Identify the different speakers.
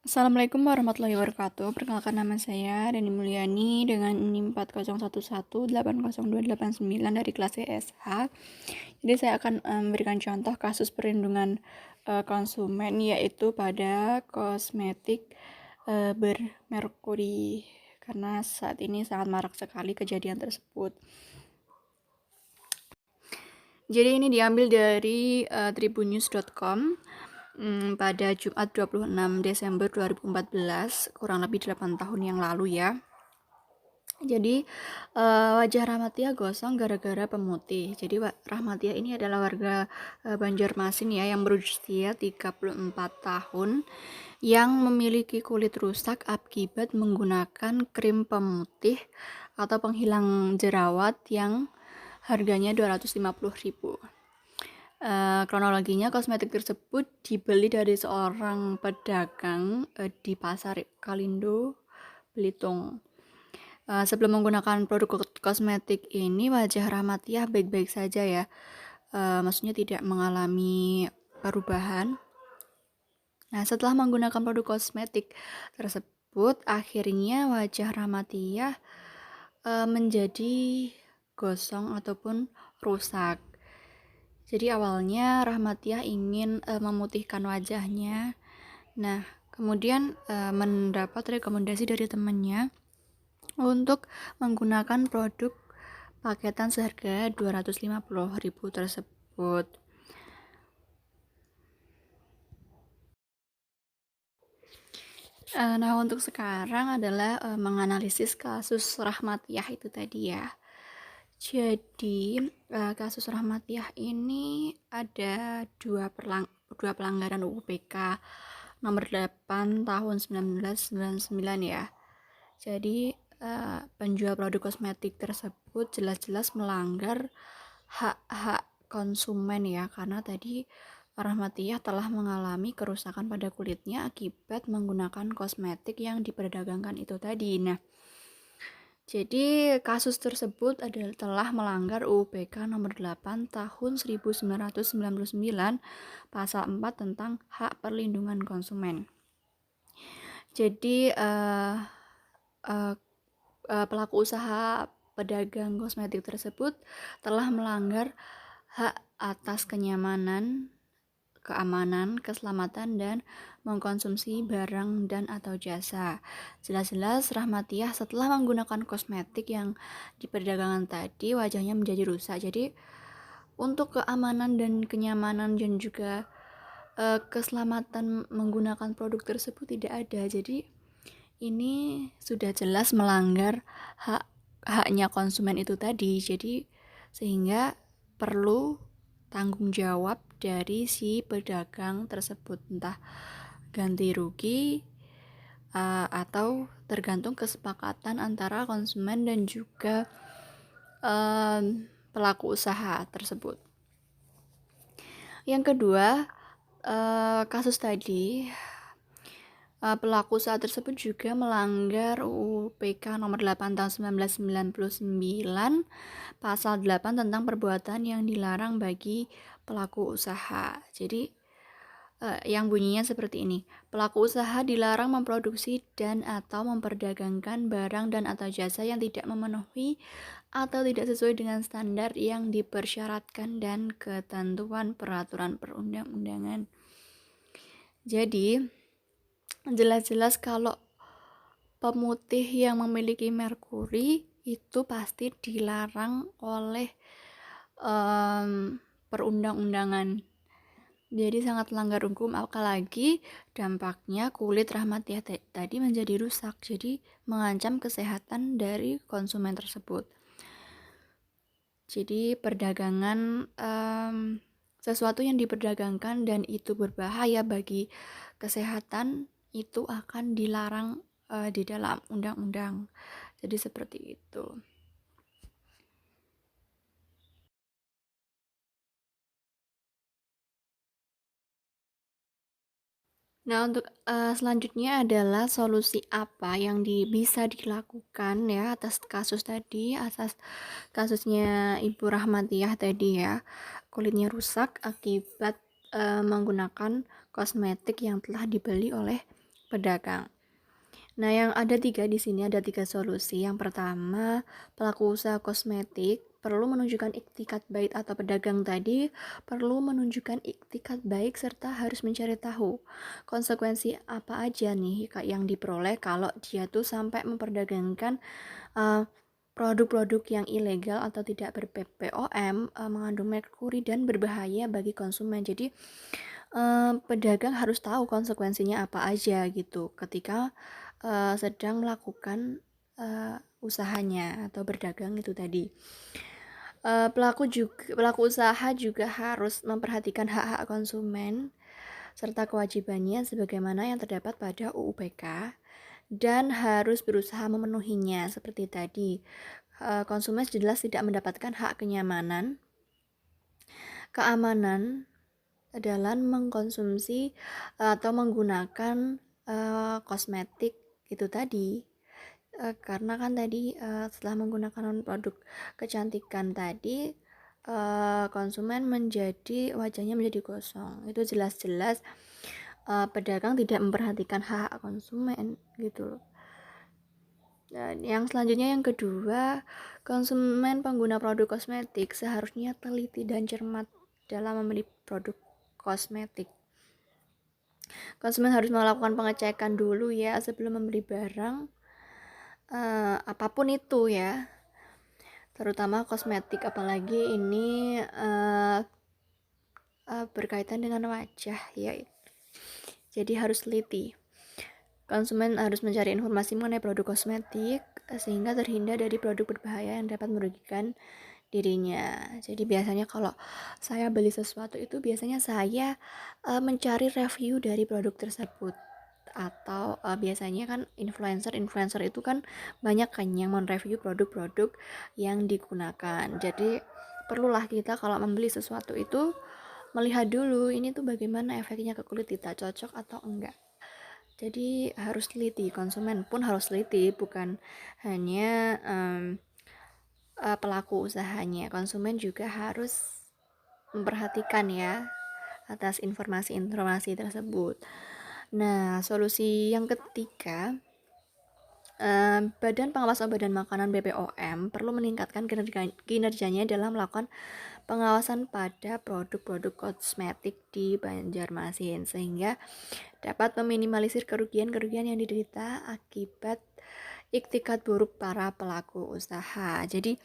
Speaker 1: Assalamualaikum warahmatullahi wabarakatuh. Perkenalkan nama saya Dani Mulyani dengan NIM 4011802029 dari kelas ESH. Jadi saya akan memberikan contoh kasus perlindungan konsumen yaitu pada kosmetik bermerkuri karena saat ini sangat marak sekali kejadian tersebut. Jadi ini diambil dari tribunnews.com. Pada Jumat 26 Desember 2014, kurang lebih 8 tahun yang lalu ya. Jadi wajah Rahmatia gosong gara-gara pemutih. Jadi Rahmatia ini adalah warga Banjarmasin ya yang berusia 34 tahun yang memiliki kulit rusak akibat menggunakan krim pemutih atau penghilang jerawat yang harganya 250.000. Kronologinya kosmetik tersebut dibeli dari seorang pedagang di pasar Kalindo, Belitung. Sebelum menggunakan produk kosmetik ini, wajah Rahmatiah baik-baik saja ya. Maksudnya tidak mengalami perubahan. Nah, setelah menggunakan produk kosmetik tersebut, akhirnya wajah Rahmatiah menjadi gosong ataupun rusak. Jadi awalnya Rahmatiah ingin memutihkan wajahnya. Nah, kemudian mendapat rekomendasi dari temannya untuk menggunakan produk paketan seharga 250.000 tersebut. Nah, untuk sekarang adalah menganalisis kasus Rahmatiah itu tadi ya. Jadi kasus Rahmatiah ini ada dua pelanggaran UU PK nomor 8 tahun 1999 ya. Jadi penjual produk kosmetik tersebut jelas-jelas melanggar hak-hak konsumen ya, karena tadi Rahmatiah telah mengalami kerusakan pada kulitnya akibat menggunakan kosmetik yang diperdagangkan itu tadi. Nah, jadi kasus tersebut adalah telah melanggar UU PK nomor 8 tahun 1999 pasal 4 tentang hak perlindungan konsumen. Jadi pelaku usaha pedagang kosmetik tersebut telah melanggar hak atas kenyamanan, keamanan, keselamatan, dan mengkonsumsi barang dan atau jasa. Jelas-jelas Rahmatiah setelah menggunakan kosmetik yang diperdagangkan tadi, wajahnya menjadi rusak. Jadi untuk keamanan dan kenyamanan dan juga keselamatan menggunakan produk tersebut tidak ada. Jadi ini sudah jelas melanggar haknya konsumen itu tadi. Jadi sehingga perlu tanggung jawab dari si pedagang tersebut, entah ganti rugi atau tergantung kesepakatan antara konsumen dan juga pelaku usaha tersebut. Yang kedua, kasus tadi pelaku usaha tersebut juga melanggar UU PK nomor 8 tahun 1999 pasal 8 tentang perbuatan yang dilarang bagi pelaku usaha. Jadi yang bunyinya seperti ini. Pelaku usaha dilarang memproduksi dan atau memperdagangkan barang dan atau jasa yang tidak memenuhi atau tidak sesuai dengan standar yang dipersyaratkan dan ketentuan peraturan perundang-undangan. Jadi jelas-jelas kalau pemutih yang memiliki merkuri itu pasti dilarang oleh perundang-undangan. Jadi sangat melanggar hukum, apalagi dampaknya kulit Rahmatiah tadi menjadi rusak, jadi mengancam kesehatan dari konsumen tersebut. Jadi perdagangan sesuatu yang diperdagangkan dan itu berbahaya bagi kesehatan itu akan dilarang di dalam undang-undang. Jadi seperti itu. Nah, untuk selanjutnya adalah solusi apa yang bisa dilakukan ya atas kasus tadi, atas kasusnya Ibu Rahmatiah tadi ya, kulitnya rusak akibat menggunakan kosmetik yang telah dibeli oleh pedagang. Nah, yang ada tiga di sini ada tiga solusi. Yang pertama, pelaku usaha kosmetik perlu menunjukkan iktikat baik atau pedagang tadi perlu menunjukkan iktikat baik serta harus mencari tahu konsekuensi apa aja nih yang diperoleh kalau dia tuh sampai memperdagangkan uh, produk-produk yang ilegal atau tidak ber-BPOM, mengandung merkuri dan berbahaya bagi konsumen. Jadi pedagang harus tahu konsekuensinya apa aja gitu ketika sedang melakukan usahanya atau berdagang itu tadi. Pelaku usaha juga harus memperhatikan hak-hak konsumen serta kewajibannya sebagaimana yang terdapat pada UU PK dan harus berusaha memenuhinya seperti tadi. Konsumen jelas tidak mendapatkan hak kenyamanan, keamanan dalam mengkonsumsi atau menggunakan kosmetik itu tadi. Karena kan tadi setelah menggunakan produk kecantikan tadi konsumen wajahnya menjadi gosong. Itu jelas-jelas pedagang tidak memperhatikan hak konsumen gitu loh. Dan yang selanjutnya yang kedua, konsumen pengguna produk kosmetik seharusnya teliti dan cermat dalam membeli produk kosmetik. Konsumen harus melakukan pengecekan dulu ya sebelum membeli barang apapun itu ya, terutama kosmetik, apalagi ini berkaitan dengan wajah ya. Jadi harus teliti. Konsumen harus mencari informasi mengenai produk kosmetik sehingga terhindar dari produk berbahaya yang dapat merugikan dirinya. Jadi biasanya kalau saya beli sesuatu itu biasanya saya mencari review dari produk tersebut, atau biasanya kan influencer itu kan banyak kan yang mereview produk-produk yang digunakan. Jadi perlulah kita kalau membeli sesuatu itu melihat dulu ini tuh bagaimana efeknya ke kulit kita, cocok atau enggak. Jadi harus teliti, konsumen pun harus teliti, bukan hanya pelaku usahanya, konsumen juga harus memperhatikan ya atas informasi-informasi tersebut. Nah, solusi yang ketiga, Badan Pengawas Obat dan Makanan BPOM perlu meningkatkan kinerjanya dalam melakukan pengawasan pada produk-produk kosmetik di Banjarmasin sehingga dapat meminimalisir kerugian-kerugian yang diderita akibat iktikat buruk para pelaku usaha. Jadi